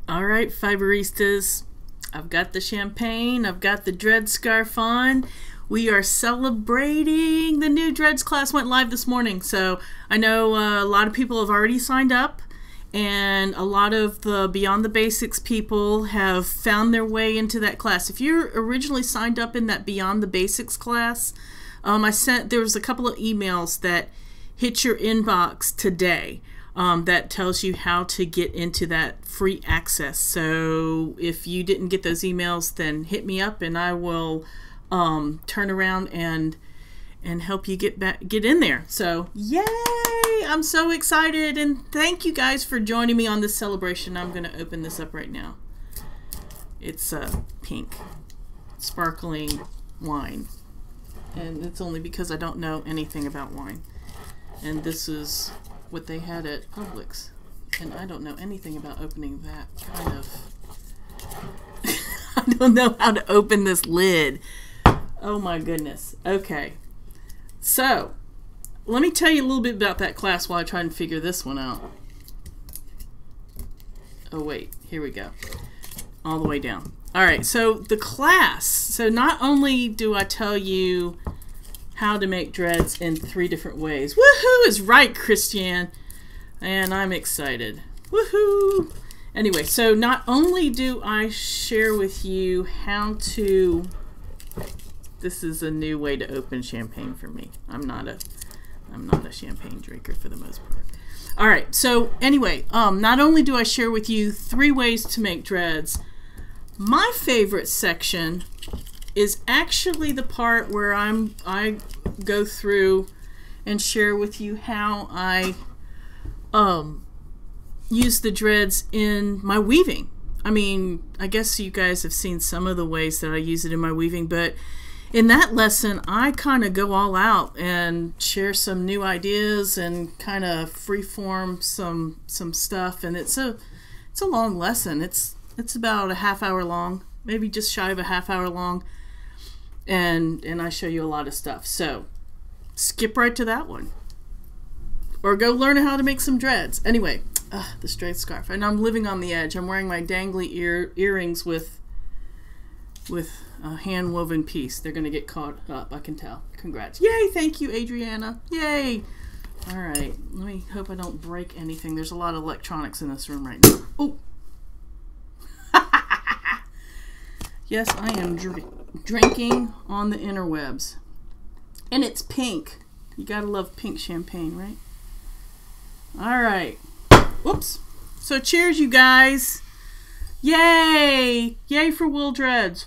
All right, Fiberistas, I've got the champagne, I've got the dread scarf on. We are celebrating the new dreads class went live this morning. So I know a lot of people have already signed up, and a lot of the Beyond the Basics people have found their way into that class. If you're originally signed up in that Beyond the Basics class, there was a couple of emails that hit your inbox today. That tells you how to get into that free access. So if you didn't get those emails, then hit me up and I will turn around and help you get in there. So yay! I'm so excited, and thank you guys for joining me on this celebration. I'm going to open this up right now. It's pink sparkling wine, and it's only because I don't know anything about wine. And this is what they had at Publix, and I don't know anything about opening that kind of I don't know how to open this lid. Oh my goodness. Okay, so let me tell you a little bit about that class while I try and figure this one out. Oh wait, here we go, all the way down. All right, so the class, so not only do I tell you how to make dreads in 3 different ways. Woohoo is right, Christiane. And I'm excited. Woohoo! Anyway, so not only do I share with you how to... This is a new way to open champagne for me. I'm not a champagne drinker for the most part. All right, so anyway, not only do I share with you 3 ways to make dreads, my favorite section is actually the part where I go through and share with you how I use the dreads in my weaving. I mean, I guess you guys have seen some of the ways that I use it in my weaving, but in that lesson I kind of go all out and share some new ideas and kind of freeform some stuff, and it's a long lesson. It's about a half-hour long, maybe just shy of a half-hour long. And I show you a lot of stuff. So skip right to that one, or go learn how to make some dreads. Anyway, the straight scarf, and I'm living on the edge. I'm wearing my dangly earrings with a hand woven piece. They're gonna get caught up, I can tell. Congrats! Yay! Thank you, Adriana. Yay! All right, let me hope I don't break anything. There's a lot of electronics in this room right now. Oh. Yes, I am drinking on the interwebs. And it's pink. You gotta love pink champagne, right? Alright. Whoops. So cheers, you guys. Yay! Yay for wool dreads.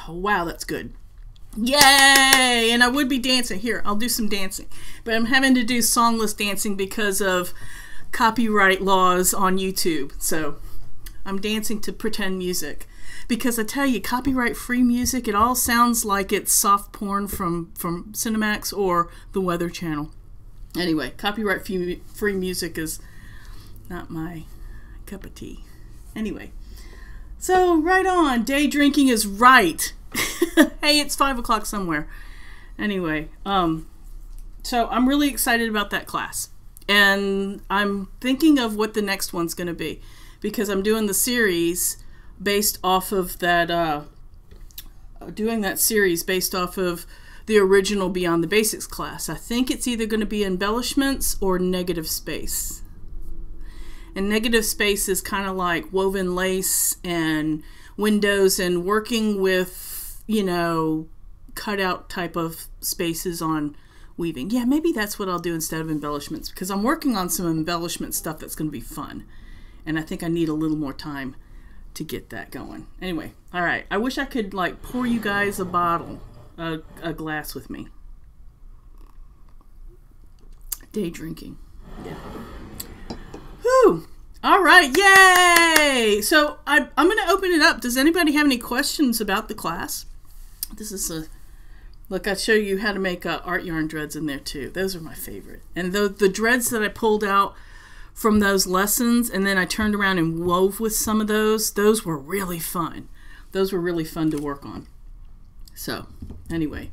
Wow, that's good. Yay! And I would be dancing. Here, I'll do some dancing. But I'm having to do songless dancing because of copyright laws on YouTube. So I'm dancing to pretend music, because I tell you, copyright-free music, it all sounds like it's soft porn from Cinemax or the Weather Channel. Anyway, copyright-free music is not my cup of tea. Anyway, so right on, day drinking is right. Hey, it's 5 o'clock somewhere. Anyway, so I'm really excited about that class, and I'm thinking of what the next one's going to be, because I'm doing the series based off of that, doing that series based off of the original Beyond the Basics class. I think it's either going to be embellishments or negative space. And negative space is kind of like woven lace and windows and working with, you know, cutout type of spaces on weaving. Yeah, maybe that's what I'll do instead of embellishments, because I'm working on some embellishment stuff that's going to be fun. And I think I need a little more time to get that going. Anyway, all right. I wish I could like pour you guys a bottle, a glass with me. Day drinking. Yeah. Whew. All right. Yay! So I'm going to open it up. Does anybody have any questions about the class? This is a look. I show you how to make art yarn dreads in there too. Those are my favorite. And the dreads that I pulled out from those lessons, and then I turned around and wove with some of those were really fun. Those were really fun to work on. So anyway,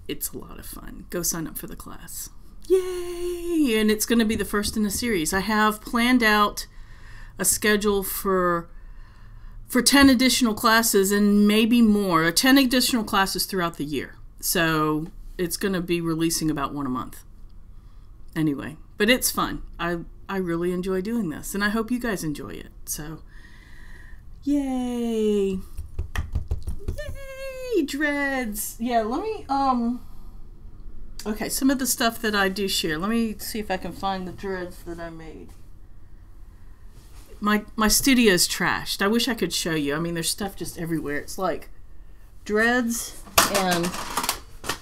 it's a lot of fun. Go sign up for the class. Yay! And it's going to be the first in a series. I have planned out a schedule for 10 additional classes and maybe more, 10 additional classes throughout the year. So it's going to be releasing about one a month. Anyway, but it's fun. I really enjoy doing this, and I hope you guys enjoy it. So, yay! Yay! Dreads! Yeah, let me, okay, some of the stuff that I do share. Let me see if I can find the dreads that I made. My studio is trashed. I wish I could show you. I mean, there's stuff just everywhere. It's like dreads and,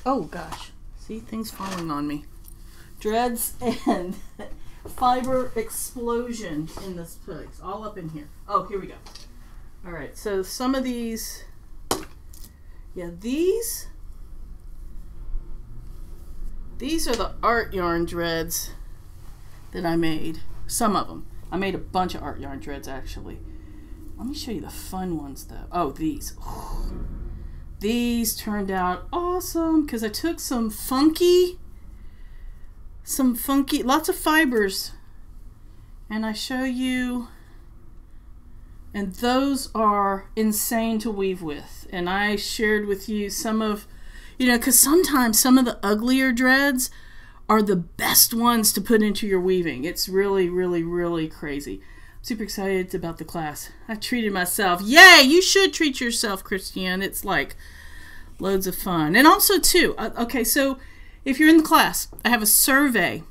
oh gosh, see, things falling on me. Dreads and fiber explosion in this place, all up in here. Oh, here we go. All right, so some of these, yeah, these are the art yarn dreads that I made. Some of them. I made a bunch of art yarn dreads, actually. Let me show you the fun ones, though. Oh, these. Oh, these turned out awesome because I took some funky, lots of fibers, and I show you, and those are insane to weave with. And I shared with you some of, you know, because sometimes some of the uglier dreads are the best ones to put into your weaving. It's really, really, really crazy. I'm super excited about the class. I treated myself. Yay! You should treat yourself, Christiane. It's like loads of fun. And also, too, okay, so if you're in the class, I have a survey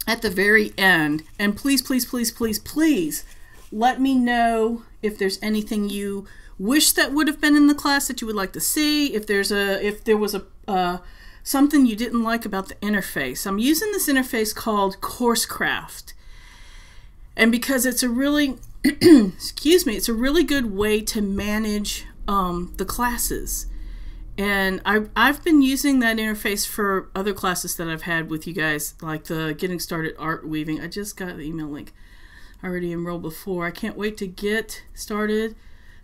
at the very end. And please, please, please, please, please let me know if there's anything you wish that would have been in the class that you would like to see. If there was something you didn't like about the interface. I'm using this interface called CourseCraft. And because it's a really, excuse me, it's a really good way to manage the classes. And I've been using that interface for other classes that I've had with you guys, like the Getting Started Art Weaving. I just got the email link. I already enrolled before. I can't wait to get started.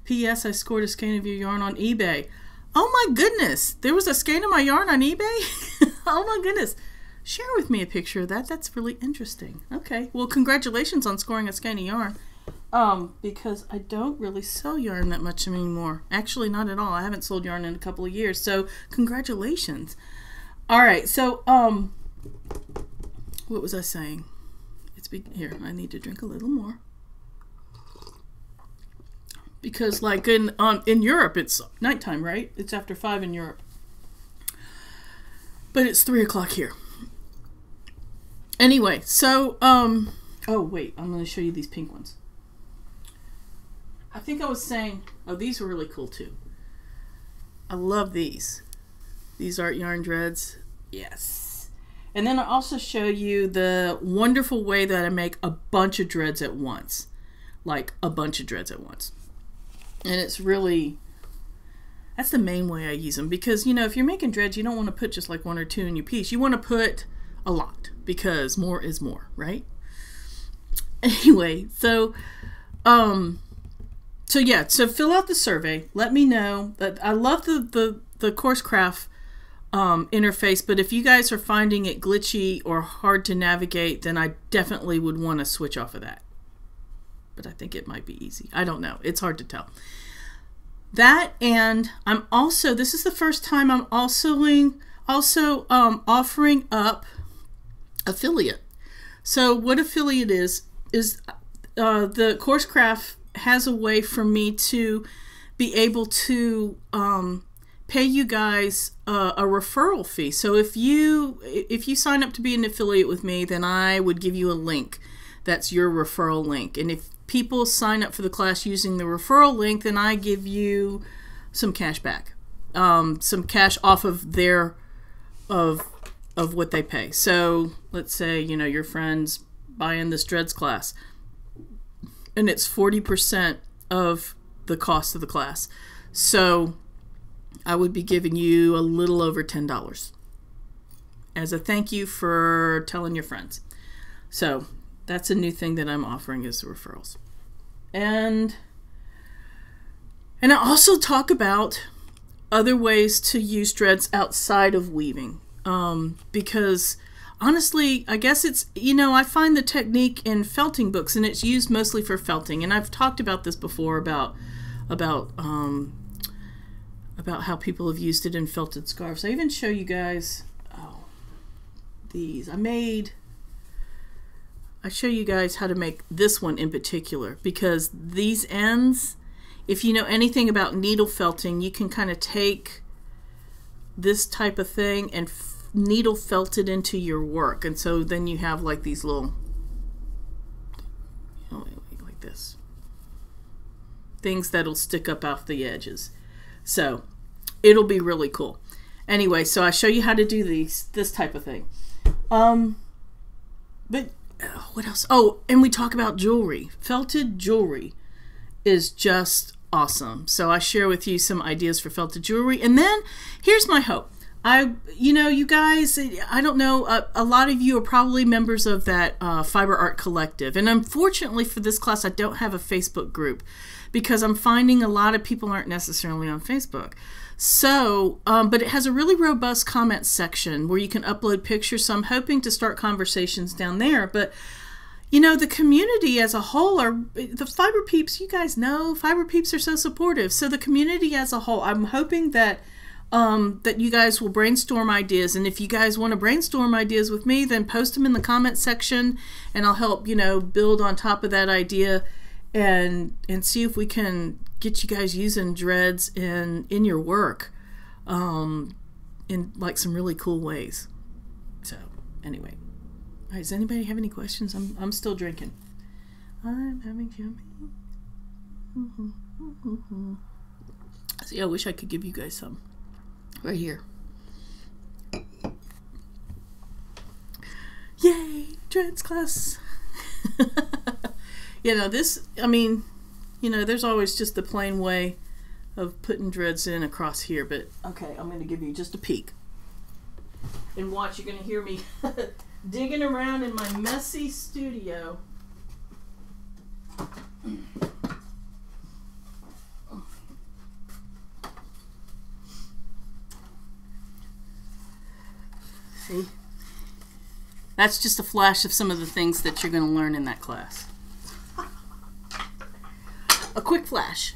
P.S. I scored a skein of your yarn on eBay. Oh my goodness, there was a skein of my yarn on eBay? Oh my goodness. Share with me a picture of that. That's really interesting. Okay, well, congratulations on scoring a skein of yarn. Because I don't really sell yarn that much anymore. Actually, not at all. I haven't sold yarn in a couple of years, so congratulations. All right, so, what was I saying? Here, I need to drink a little more. Because like in Europe, it's nighttime, right? It's after 5 in Europe. But it's 3 o'clock here. Anyway, so, oh wait, I'm going to show you these pink ones. I think I was saying, oh, these are really cool too. I love these. These art yarn dreads. Yes. And then I also show you the wonderful way that I make a bunch of dreads at once. Like a bunch of dreads at once. And it's really, that's the main way I use them. Because, you know, if you're making dreads, you don't want to put just like 1 or 2 in your piece. You want to put a lot. Because more is more, right? Anyway, so yeah, so fill out the survey. Let me know. That I love the CourseCraft interface, but if you guys are finding it glitchy or hard to navigate, then I definitely would want to switch off of that. But I think it might be easy. I don't know. It's hard to tell. That, and I'm also, this is the first time I'm also offering up affiliate. So what affiliate is the CourseCraft has a way for me to be able to pay you guys a referral fee. So if you sign up to be an affiliate with me, then I would give you a link. That's your referral link. And if people sign up for the class using the referral link, then I give you some cash back, some cash off of their of what they pay. So let's say, you know, your friends buying this dreads class, and it's 40% of the cost of the class. So I would be giving you a little over $10 as a thank you for telling your friends. So that's a new thing that I'm offering, is the referrals. And I also talk about other ways to use dreads outside of weaving, because honestly, I guess it's, I find the technique in felting books, and it's used mostly for felting. And I've talked about this before about how people have used it in felted scarves. I even show you guys, these. I show you guys how to make this one in particular, because these ends, if you know anything about needle felting, you can kind of take this type of thing and needle felt it into your work. And so then you have like these little, like this, things that'll stick up off the edges. So it'll be really cool. Anyway, so I show you how to do this type of thing. But what else? Oh, and we talk about jewelry. Felted jewelry is just awesome. So I share with you some ideas for felted jewelry. And then here's my hope. You guys, I don't know, a lot of you are probably members of that Fiber Art Collective. And unfortunately for this class, I don't have a Facebook group because I'm finding a lot of people aren't necessarily on Facebook. So, but it has a really robust comment section where you can upload pictures. So I'm hoping to start conversations down there. But, the community as a whole the Fiber Peeps, you guys know, Fiber Peeps are so supportive. So the community as a whole, I'm hoping that that you guys will brainstorm ideas. And if you guys want to brainstorm ideas with me, then post them in the comment section and I'll help, build on top of that idea and see if we can get you guys using dreads in your work in like some really cool ways. So anyway, all right, does anybody have any questions? I'm still drinking. I'm having yummy. See, I wish I could give you guys some right here. Yay, dreads class. There's always just the plain way of putting dreads in across here, but okay, I'm going to give you just a peek. And watch, you're going to hear me digging around in my messy studio. See? That's just a flash of some of the things that you're going to learn in that class. A quick flash.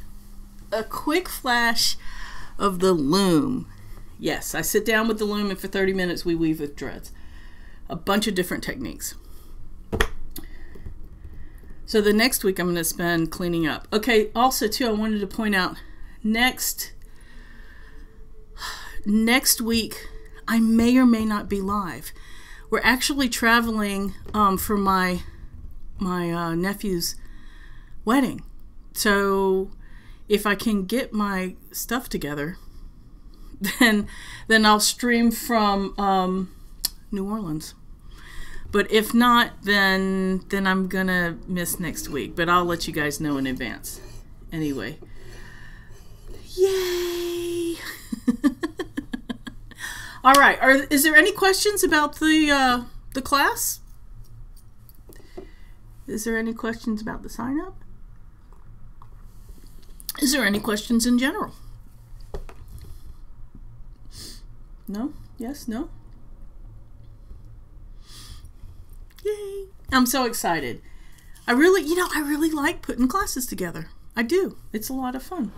A quick flash of the loom. Yes, I sit down with the loom and for 30 minutes we weave with dreads. A bunch of different techniques. So the next week I'm going to spend cleaning up. Okay, also too, I wanted to point out next week I may or may not be live. We're actually traveling for my nephew's wedding. So if I can get my stuff together, then I'll stream from New Orleans. But if not, then I'm gonna miss next week. But I'll let you guys know in advance. Anyway, yay! All right. Is there any questions about the class? Is there any questions about the sign up? Is there any questions in general? No? Yes? No? Yay! I'm so excited. I really like putting classes together. I do. It's a lot of fun.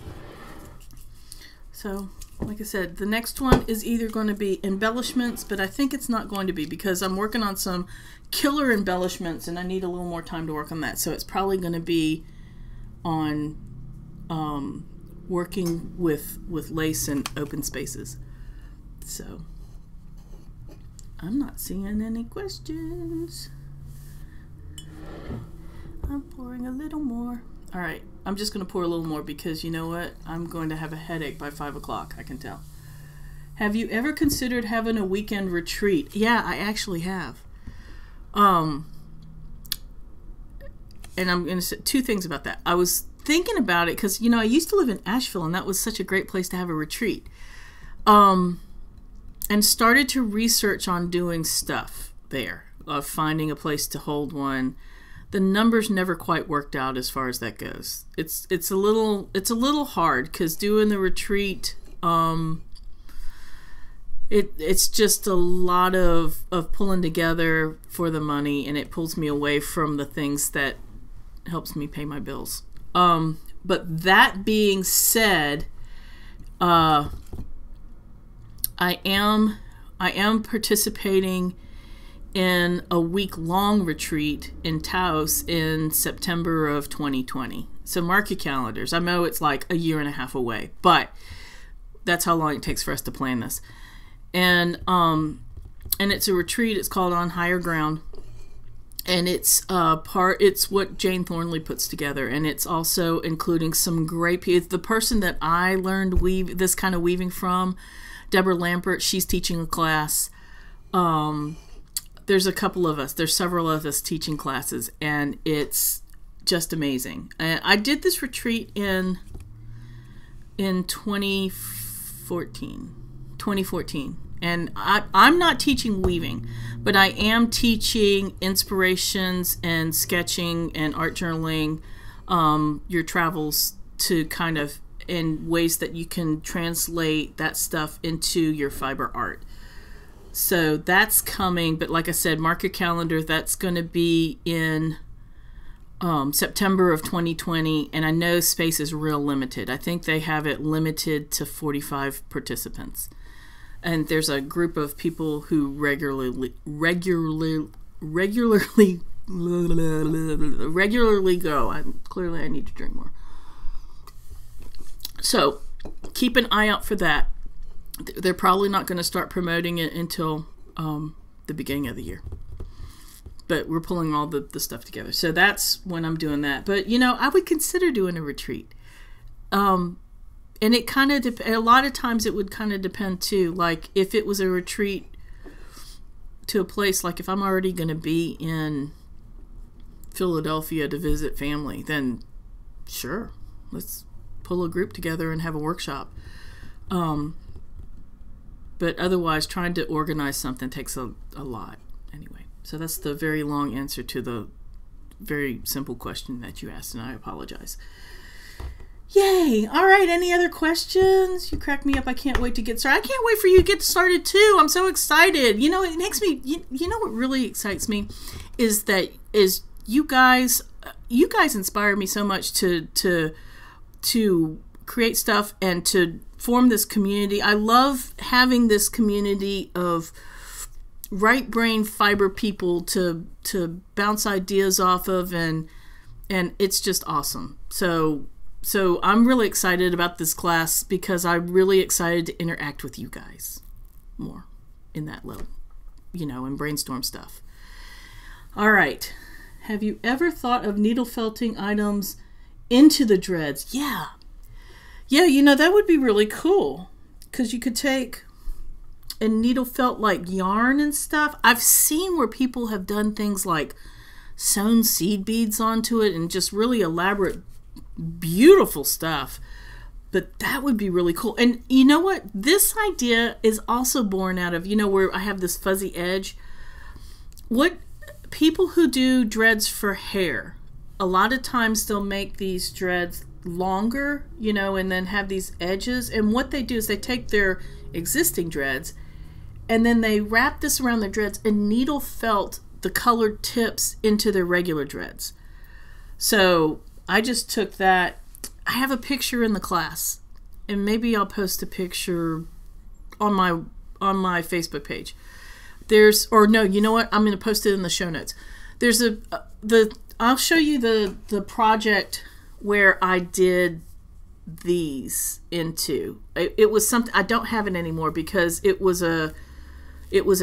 So, like I said, the next one is either going to be embellishments, but I think it's not going to be because I'm working on some killer embellishments and I need a little more time to work on that. So it's probably going to be on working with lace and open spaces. So I'm not seeing any questions. I'm pouring a little more. All right, I'm just going to pour a little more because you know what? I'm going to have a headache by 5 o'clock, I can tell. Have you ever considered having a weekend retreat? Yeah, I actually have. And I'm going to say 2 things about that. I was thinking about it because, I used to live in Asheville and that was such a great place to have a retreat. And started to research on doing stuff there, of finding a place to hold one. The numbers never quite worked out as far as that goes. It's a little hard because doing the retreat, it's just a lot of pulling together for the money, and it pulls me away from the things that helps me pay my bills. But that being said, I am participating in a week-long retreat in Taos in September of 2020. So mark your calendars. I know it's like a year and a half away, but that's how long it takes for us to plan this. And it's a retreat. It's called On Higher Ground, and it's what Jane Thornley puts together, and it's also including some great people. The person that I learned this kind of weaving from, Deborah Lampert, she's teaching a class. There's a couple of us. There's several of us teaching classes, and it's just amazing. I did this retreat in 2014, and I'm not teaching weaving, but I am teaching inspirations and sketching and art journaling, your travels, to kind of in ways that you can translate that stuff into your fiber art. So that's coming, but like I said, mark your calendar. That's going to be in September of 2020, and I know space is real limited. I think they have it limited to 45 participants, and there's a group of people who regularly go. Clearly I need to drink more. So keep an eye out for that. They're probably not going to start promoting it until the beginning of the year. But we're pulling all the stuff together. So that's when I'm doing that. But, you know, I would consider doing a retreat. And it kind of, a lot of times it would kind of depend too. Like if it was a retreat to a place, like if I'm already going to be in Philadelphia to visit family, then sure, let's pull a group together and have a workshop. But otherwise, trying to organize something takes a lot anyway. So that's the very long answer to the very simple question that you asked, and I apologize. Yay! All right, any other questions? You crack me up. I can't wait to get started. I can't wait for you to get started too. I'm so excited. You know, it makes me, you know what really excites me is you guys inspire me so much to create stuff and to form this community. I love having this community of right brain fiber people to bounce ideas off of, and it's just awesome. So I'm really excited about this class because I'm really excited to interact with you guys more in that level, you know, and brainstorm stuff. All right. Have you ever thought of needle felting items into the dreads? Yeah, you know, that would be really cool because you could take and needle felt like yarn and stuff. I've seen where people have done things like sewn seed beads onto it and just really elaborate, beautiful stuff. But that would be really cool. And you know what? This idea is also born out of, you know, where I have this fuzzy edge. What people who do dreads for hair, a lot of times they'll make these dreads longer, you know, and then have these edges. And what they do is they take their existing dreads and then they wrap this around their dreads and needle felt the colored tips into their regular dreads. So I just took that. I have a picture in the class, and maybe I'll post a picture on my Facebook page. Or no, you know what? I'm going to post it in the show notes. There's I'll show you the project where I did these into. It was something, I don't have it anymore because it was a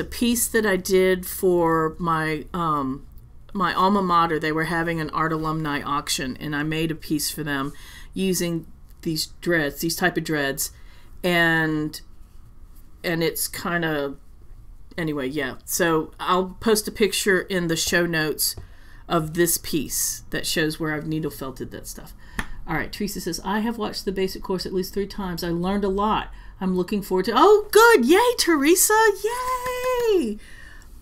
piece that I did for my my alma mater. They were having an art alumni auction, and I made a piece for them using these dreads, these type of dreads, and it's kind of, anyway, yeah. So I'll post a picture in the show notes of this piece that shows where I've needle felted that stuff. All right, Teresa says, I have watched the basic course at least 3 times. I learned a lot. I'm looking forward to, oh, good. Yay, Teresa. Yay.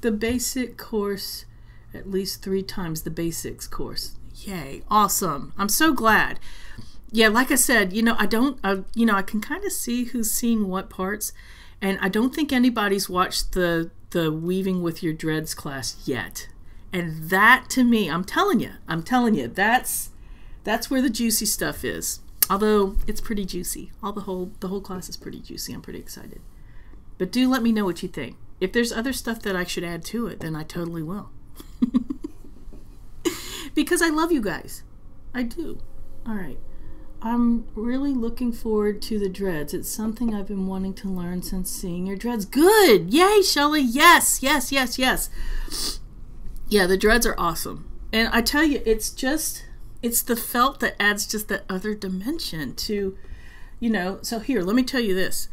The basic course at least 3 times, the basics course. Yay. Awesome. I'm so glad. Yeah, like I said, you know, I can kind of see who's seen what parts. And I don't think anybody's watched the Weaving with Your Dreads class yet. And that, to me, I'm telling you, that's where the juicy stuff is. Although it's pretty juicy. The whole class is pretty juicy. I'm pretty excited. But do let me know what you think. If there's other stuff that I should add to it, then I totally will. Because I love you guys. I do. All right. I'm really looking forward to the dreads. It's something I've been wanting to learn since seeing your dreads. Good! Yay, Shelly! Yes, yes, yes, yes. Yeah, the dreads are awesome. And I tell you, it's the felt that adds just that other dimension to, you know. So here, let me tell you this.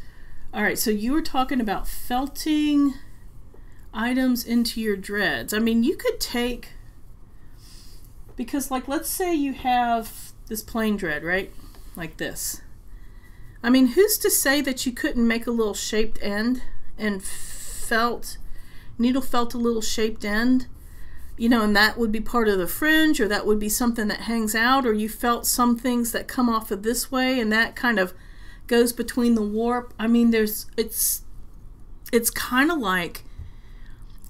All right, so you were talking about felting items into your dreads. I mean, you could take, because like, let's say you have this plain dread, right? Like this. I mean, who's to say that you couldn't make a little shaped end and needle felt a little shaped end, you know, and that would be part of the fringe, or that would be something that hangs out, or you felt some things that come off of this way and that kind of goes between the warp. I mean, it's kind of like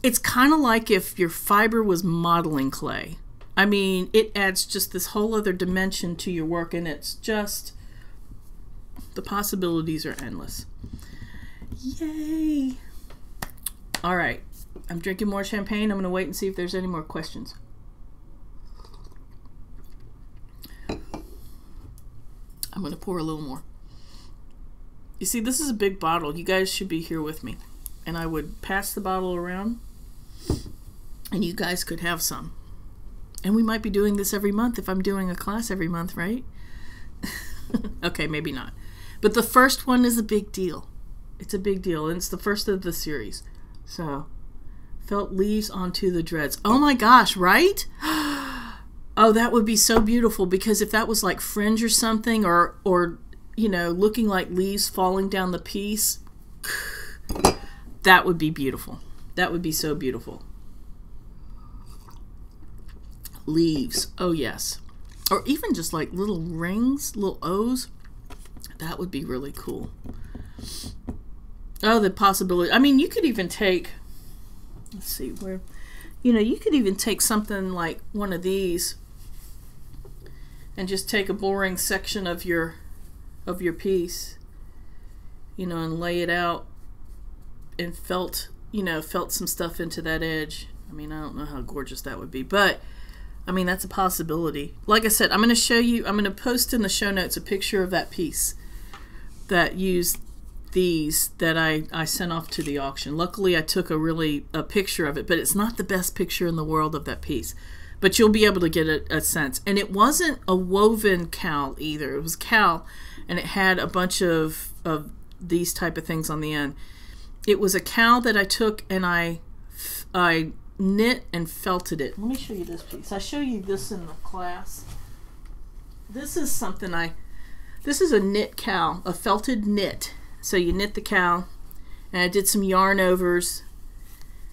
if your fiber was modeling clay. I mean, it adds just this whole other dimension to your work, and it's just, the possibilities are endless. Yay! All right, I'm drinking more champagne. I'm going to wait and see if there's any more questions. I'm going to pour a little more. You see, this is a big bottle. You guys should be here with me. And I would pass the bottle around, and you guys could have some. And we might be doing this every month if I'm doing a class every month, right? Okay, maybe not. But the first one is a big deal. It's a big deal, and it's the first of the series. So, felt leaves onto the dreads. Oh my gosh, right? Oh, that would be so beautiful, because if that was like fringe or something, or you know, looking like leaves falling down the piece, that would be beautiful. That would be so beautiful. Leaves, oh yes. Or even just like little rings, little O's. That would be really cool. Oh, the possibility. I mean, you could even take, let's see where, you know, you could even take something like one of these and just take a boring section of your piece, you know, and lay it out and felt some stuff into that edge. I mean, I don't know how gorgeous that would be, but I mean, that's a possibility. Like I said, I'm going to show you, I'm going to post in the show notes a picture of that piece that used these that I sent off to the auction. Luckily, I took a picture of it, but it's not the best picture in the world of that piece. But you'll be able to get a sense. And it wasn't a woven cowl either. It was cowl, and it had a bunch of these type of things on the end. It was a cowl that I took and I knit and felted it. Let me show you this piece. I show you this in the class. This is something this is a knit cowl, a felted knit. So you knit the cowl, and I did some yarn overs,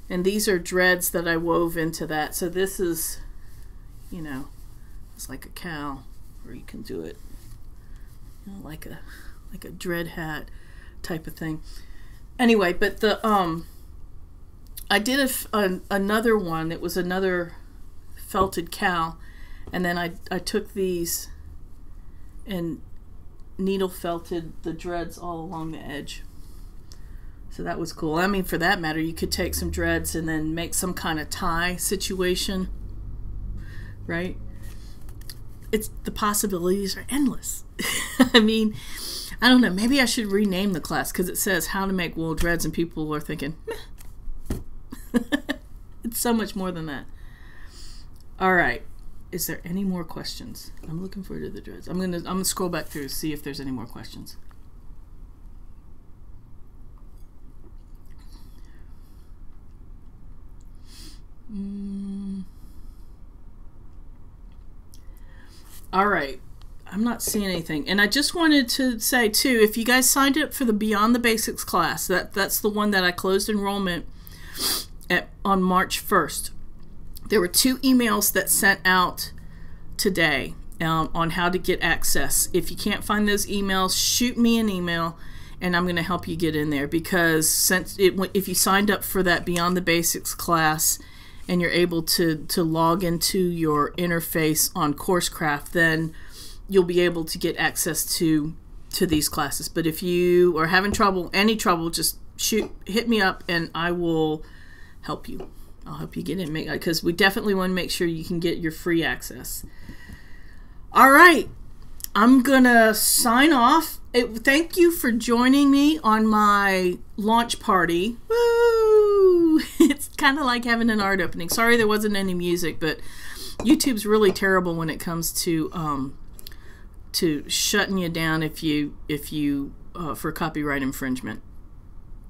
and these are dreads that I wove into that. So this is, you know, it's like a cowl, or you can do it, you know, like a dread hat type of thing. Anyway, but the I did another one. It was another felted cowl, and then I took these and needle felted the dreads all along the edge. So that was cool. I mean, for that matter, you could take some dreads and then make some kind of tie situation, right? The possibilities are endless. I mean, I don't know. Maybe I should rename the class, because it says how to make wool dreads, and people are thinking, meh. It's so much more than that. All right, is there any more questions? I'm looking forward to the dreads. I'm gonna scroll back through to see if there's any more questions. All right, I'm not seeing anything. And I just wanted to say too, if you guys signed up for the Beyond the Basics class, that's the one that I closed enrollment on March 1st. There were 2 emails that sent out today on how to get access. If you can't find those emails, shoot me an email, and I'm going to help you get in there, because if you signed up for that Beyond the Basics class and you're able to log into your interface on CourseCraft, then you'll be able to get access to these classes. But if you are having any trouble, just hit me up and I will help you. I'll help you get in, because we definitely want to make sure you can get your free access. All right, I'm gonna sign off. Thank you for joining me on my launch party. Woo! It's kind of like having an art opening. Sorry there wasn't any music, but YouTube's really terrible when it comes to shutting you down if you for copyright infringement.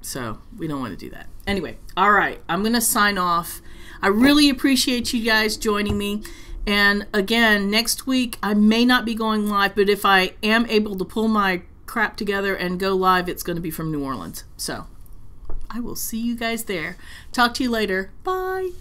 So we don't want to do that. Anyway, all right, I'm gonna sign off. I really appreciate you guys joining me. And again, next week I may not be going live, but if I am able to pull my crap together and go live, it's going to be from New Orleans. So I will see you guys there. Talk to you later. Bye.